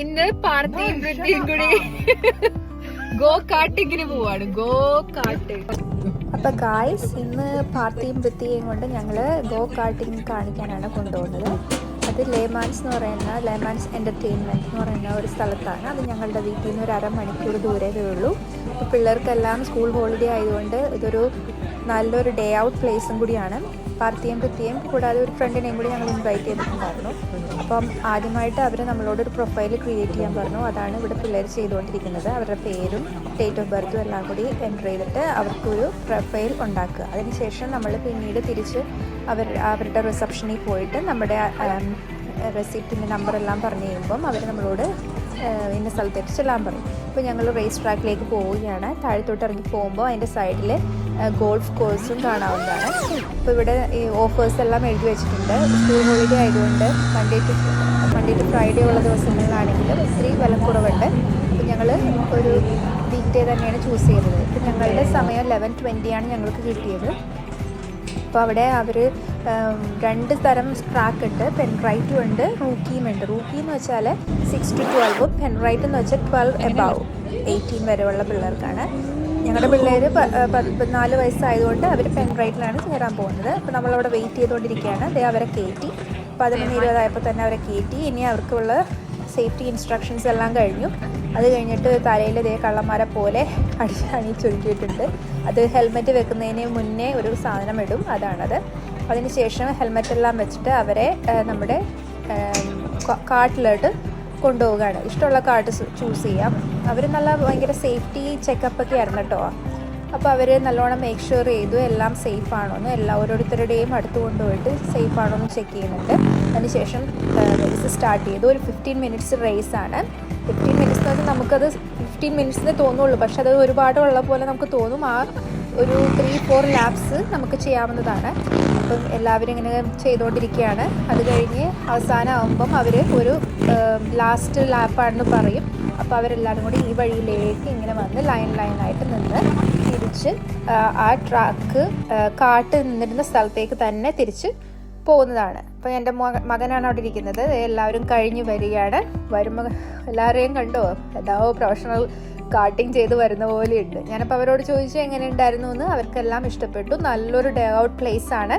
ഇന്ന് പാർത്തിയും വൃത്തിയും കൂടി ഗോ കാട്ടിങ്ങിന് പോവാണ്. ഗോ കാട്ട്. അപ്പൊ ഗായ്സ്, ഇന്ന് പാർത്തിയും വൃത്തിയും കൊണ്ട് ഞങ്ങള് ഗോ കാട്ടിങ് കാണിക്കാനാണ് കൊണ്ടുപോകുന്നത്. അത് ലേമാൻസ് എന്ന് പറയുന്ന ലേമാൻസ് എൻ്റർടൈൻമെൻറ്റ് എന്ന് പറയുന്ന ഒരു സ്ഥലത്താണ്. അത് ഞങ്ങളുടെ വീട്ടിൽ നിന്ന് ഒരു അരമണിക്കൂർ ദൂരമേ ഉള്ളൂ. അപ്പോൾ പിള്ളേർക്കെല്ലാം സ്കൂൾ ഹോളിഡേ ആയതുകൊണ്ട് ഇതൊരു നല്ലൊരു ഡേ ഔട്ട് പ്ലേസും കൂടിയാണ്. പാർത്തിയും വൃത്തിയും കൂടാതെ ഒരു ഫ്രണ്ടിനെയും കൂടി ഞങ്ങൾ ഇൻവൈറ്റ് ചെയ്തിട്ടുണ്ടായിരുന്നു. അപ്പം ആദ്യമായിട്ട് അവർ നമ്മളോട് ഒരു പ്രൊഫൈൽ ക്രിയേറ്റ് ചെയ്യാൻ പറഞ്ഞു. അതാണ് ഇവിടെ പിള്ളേർ ചെയ്തുകൊണ്ടിരിക്കുന്നത്. അവരുടെ പേരും ഡേറ്റ് ഓഫ് ബർത്തും എല്ലാം കൂടി എൻ്റർ ചെയ്തിട്ട് അവർക്കൊരു പ്രൊഫൈൽ ഉണ്ടാക്കുക. അതിനുശേഷം നമ്മൾ പിന്നീട് തിരിച്ച് അവരുടെ റിസപ്ഷനിൽ പോയിട്ട് നമ്മുടെ റെസിപ്റ്റിൻ്റെ നമ്പറെല്ലാം പറഞ്ഞു കഴിയുമ്പം അവർ നമ്മളോട് ഇന്ന സ്ഥലത്തേക്ക് ചെല്ലാൻ പറയും. ഇപ്പോൾ ഞങ്ങൾ റേസ് ട്രാക്കിലേക്ക് പോവുകയാണ്. താഴത്തോട്ട് ഇറങ്ങി പോകുമ്പോൾ അതിൻ്റെ സൈഡിൽ ഗോൾഫ് കോഴ്സും കാണാവുന്നതാണ്. ഇപ്പോൾ ഇവിടെ ഈ ഓഫേഴ്സ് എല്ലാം എഴുതി വെച്ചിട്ടുണ്ട്. സ്കൂൾ ഹോളിഡേ ആയതുകൊണ്ട് മൺഡേ ടു ഫ്രൈഡേ ഉള്ള ദിവസങ്ങളിലാണെങ്കിലും ഇത്തിരി വിലക്കുറവുണ്ട്. അപ്പോൾ ഞങ്ങൾ ഒരു വീക്ക് ഡേ തന്നെയാണ് ചൂസ് ചെയ്തത്. ഇപ്പോൾ ഞങ്ങളുടെ സമയം 11:20 ഞങ്ങൾക്ക് കിട്ടിയത്. അപ്പോൾ അവിടെ അവർ 2 തരം ട്രാക്ക് ഉണ്ട്. പെൻറൈറ്റും ഉണ്ട്, റൂക്കിയും ഉണ്ട്. റൂക്കി എന്ന് വെച്ചാൽ 6 to 12, പെൻറൈറ്റ് എന്ന് വെച്ചാൽ 12 above 18 വരെയുള്ള പിള്ളേർക്കാണ്. ഞങ്ങളുടെ പിള്ളേർ 14 വയസ്സായതുകൊണ്ട് അവർ പെൻറൈറ്റിലാണ് ചേരാൻ പോകുന്നത്. അപ്പോൾ നമ്മളവിടെ വെയിറ്റ് ചെയ്തുകൊണ്ടിരിക്കുകയാണ്. അവരെ കയറ്റി 11:20 ആയപ്പോൾ തന്നെ അവരെ കയറ്റി. ഇനി അവർക്കുള്ള സേഫ്റ്റി ഇൻസ്ട്രക്ഷൻസ് എല്ലാം കഴിഞ്ഞു. അത് കഴിഞ്ഞിട്ട് തലയിൽ കള്ളന്മാരെ പോലെ അണിയിച്ചൊരുക്കിയിട്ടുണ്ട്. അത് ഹെൽമെറ്റ് വെക്കുന്നതിന് മുന്നേ ഒരു സാധനം ഇടും, അതാണത്. അതിനുശേഷം ഹെൽമെറ്റെല്ലാം വെച്ചിട്ട് അവരെ നമ്മുടെ കാട്ടിലോട്ട് കൊണ്ടുപോവുകയാണ്. ഇഷ്ടമുള്ള കാട്ട് ചൂസ് ചെയ്യാം. അവർ ഭയങ്കര സേഫ്റ്റി ചെക്കപ്പൊക്കെ ആയിരുന്നു കേട്ടോ. അപ്പോൾ അവർ നല്ലോണം മേക്ക് ഷുവർ ചെയ്തു എല്ലാം സേഫ് ആണോ എന്ന് ഓരോരുത്തരുടെയും അടുത്ത് കൊണ്ടുപോയിട്ട് സേഫ് ആണോ എന്ന് ചെക്ക് ചെയ്യുന്നുണ്ട്. അതിനുശേഷം റേസ് സ്റ്റാർട്ട് ചെയ്തു. ഒരു 15 minutes റേസാണ്. 15 minutes എന്ന് പറഞ്ഞാൽ നമുക്കത് 15 minutes തോന്നുള്ളൂ, പക്ഷെ അത് ഒരുപാടുള്ള പോലെ നമുക്ക് തോന്നും. ആ ഒരു 3-4 laps നമുക്ക് ചെയ്യാവുന്നതാണ്. അപ്പം എല്ലാവരും ഇങ്ങനെ ചെയ്തുകൊണ്ടിരിക്കുകയാണ്. അത് കഴിഞ്ഞ് അവസാനമാകുമ്പം അവർ ഒരു ലാസ്റ്റ് ലാപ്പാണെന്ന് പറയും. അപ്പോൾ അവരെല്ലാവരും കൂടി ഈ വഴിയിലേക്ക് ഇങ്ങനെ വന്ന് ലൈനായിട്ട് നിന്ന് തിരിച്ച് ആ ട്രാക്ക് കാട്ട് നിന്നിരുന്ന സ്ഥലത്തേക്ക് തന്നെ തിരിച്ച് പോകുന്നതാണ്. അപ്പോൾ എൻ്റെ മകനാണ് അവിടെ ഇരിക്കുന്നത്. എല്ലാവരും കഴിഞ്ഞ് വരികയാണ്. വരുമ്പോൾ എല്ലാവരെയും കണ്ടോ, ഏതോ പ്രൊഫഷണൽ കാട്ടിങ് ചെയ്ത് വരുന്ന പോലെയുണ്ട്. ഞാനപ്പോൾ അവരോട് ചോദിച്ചു എങ്ങനെ ഉണ്ടായിരുന്നു എന്ന്. അവർക്കെല്ലാം ഇഷ്ടപ്പെട്ടു. നല്ലൊരു ഡേ ഔട്ട് പ്ലേസ് ആണ്.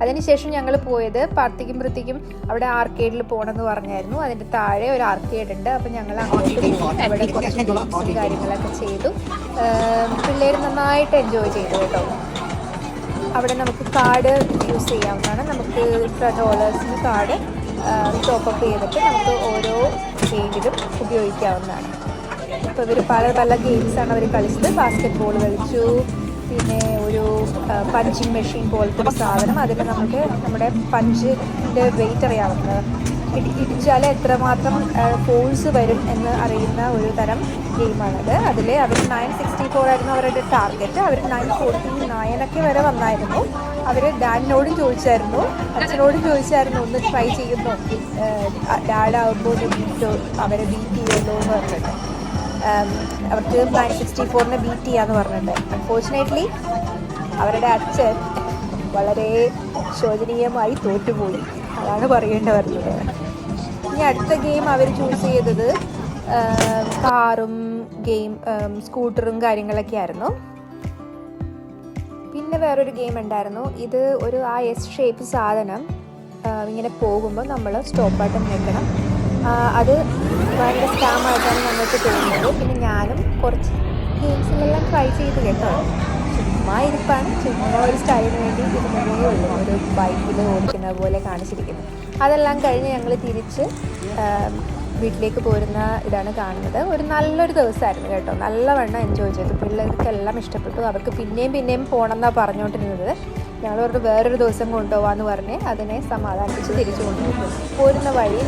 അതിനുശേഷം ഞങ്ങൾ പോയത് പാർത്തിക്കും വൃത്തിക്കും അവിടെ ആർക്കേഡിൽ പോകണമെന്ന് പറഞ്ഞായിരുന്നു. അതിൻ്റെ താഴെ ഒരു ആർക്കേഡ് ഉണ്ട്. അപ്പോൾ ഞങ്ങൾ അങ്ങോട്ട് പോയി അവിടെ കുറച്ച് ഗെയിംസും കാര്യങ്ങളൊക്കെ ചെയ്തു. പിള്ളേർ നന്നായിട്ട് എൻജോയ് ചെയ്തു കേട്ടോ. അവിടെ നമുക്ക് കാർഡ് യൂസ് ചെയ്യാവുന്നതാണ്. നമുക്ക് $10 കാർഡ് ടോപ്പപ്പ് ചെയ്തിട്ട് നമുക്ക് ഓരോ ഗെയിമിലും ഉപയോഗിക്കാവുന്നതാണ്. ഇപ്പോൾ ഇവർ പല ഗെയിംസാണ് അവർ കളിച്ചത്. ബാസ്കറ്റ് ബോൾ കളിച്ചു, പിന്നെ ഒരു പഞ്ചിങ് മെഷീൻ പോലത്തെ ഒരു സാധനം. അതിൽ നമുക്ക് നമ്മുടെ പഞ്ചിൻ്റെ വെയിറ്റ് അറിയാവുന്നത്, ഇടിച്ചാൽ എത്രമാത്രം ഫോഴ്സ് വരും എന്ന് അറിയുന്ന ഒരു തരം ഗെയിമാണത്. അതിൽ അവർ 964 ആയിരുന്നു അവരുടെ ടാർഗറ്റ്. അവർ 949 വരെ വന്നായിരുന്നു. അവർ ഡാഡിനോടും ചോദിച്ചായിരുന്നു, അച്ഛനോടും ചോദിച്ചായിരുന്നു ഒന്ന് ട്രൈ ചെയ്യുന്നു, ഡാഡാകുമ്പോൾ അവരെ ബീറ്റ് ചെയ്യുമല്ലോ എന്ന് പറഞ്ഞിട്ട്. അവർക്ക് 964 ബീറ്റ് ചെയ്യാമെന്ന് പറഞ്ഞിട്ട്. അൺഫോർച്ചുനേറ്റ്ലി അവരുടെ അച്ഛൻ വളരെ ശോചനീയമായി തോറ്റുപോയി, അതാണ് പറയേണ്ടി വരുന്നത്. ഇനി അടുത്ത ഗെയിം അവർ ചൂസ് ചെയ്തത് കാറും സ്കൂട്ടറും കാര്യങ്ങളൊക്കെ ആയിരുന്നു. പിന്നെ വേറൊരു ഗെയിം ഉണ്ടായിരുന്നു. ഇത് ഒരു എസ് ഷേപ്പ് സാധനം ഇങ്ങനെ പോകുമ്പോൾ നമ്മൾ സ്റ്റോപ്പ് ബട്ടൺ വെക്കണം. അത് ഭയങ്കര സ്കാമായിട്ടാണ് ഞങ്ങൾക്ക് തോന്നുന്നത്. പിന്നെ ഞാനും കുറച്ച് ഗെയിംസിലെല്ലാം ട്രൈ ചെയ്ത് കേട്ടോ. ചുമ്മാ ഇരിപ്പാണ്, ചുമ്മാ ഒരു സ്റ്റൈലിന് വേണ്ടി ഇരുന്നതേ ഉള്ളൂ. ഒരു ബൈക്കിൽ ഓടിക്കുന്ന പോലെ കാണിച്ചിരിക്കുന്നത്. അതെല്ലാം കഴിഞ്ഞ് ഞങ്ങൾ തിരിച്ച് വീട്ടിലേക്ക് പോരുന്ന ഇതാണ് കാണുന്നത്. ഒരു നല്ലൊരു ദിവസമായിരുന്നു കേട്ടോ. നല്ലവണ്ണം എൻജോയ് ചെയ്തു. പിള്ളേർക്കെല്ലാം ഇഷ്ടപ്പെട്ടു. അവർക്ക് പിന്നെയും പോകണം എന്നാണ് പറഞ്ഞുകൊണ്ടിരുന്നത്. ഞങ്ങളവർക്ക് വേറൊരു ദിവസം കൊണ്ടുപോകാമെന്ന് പറഞ്ഞ് അതിനെ സമാധാനിപ്പിച്ച് തിരിച്ചു കൊണ്ടുപോകും. പോരുന്ന വഴി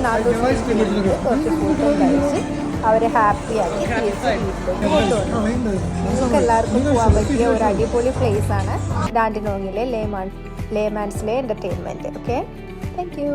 കുറച്ച് ഫുഡും കഴിച്ച് അവരെ ഹാപ്പിയാക്കി തിരിച്ച് വീട്ടിലേക്ക് കൊണ്ടുവന്നു. നിങ്ങൾക്ക് എല്ലാവർക്കും പോകാൻ പറ്റിയ ഒരു അടിപൊളി പ്ലേസാണ് ഡാൻഡിനോങ്ങിലെ ലേമാൻസിലെ എൻ്റർടൈൻമെൻറ്റ്. Okay, thank you.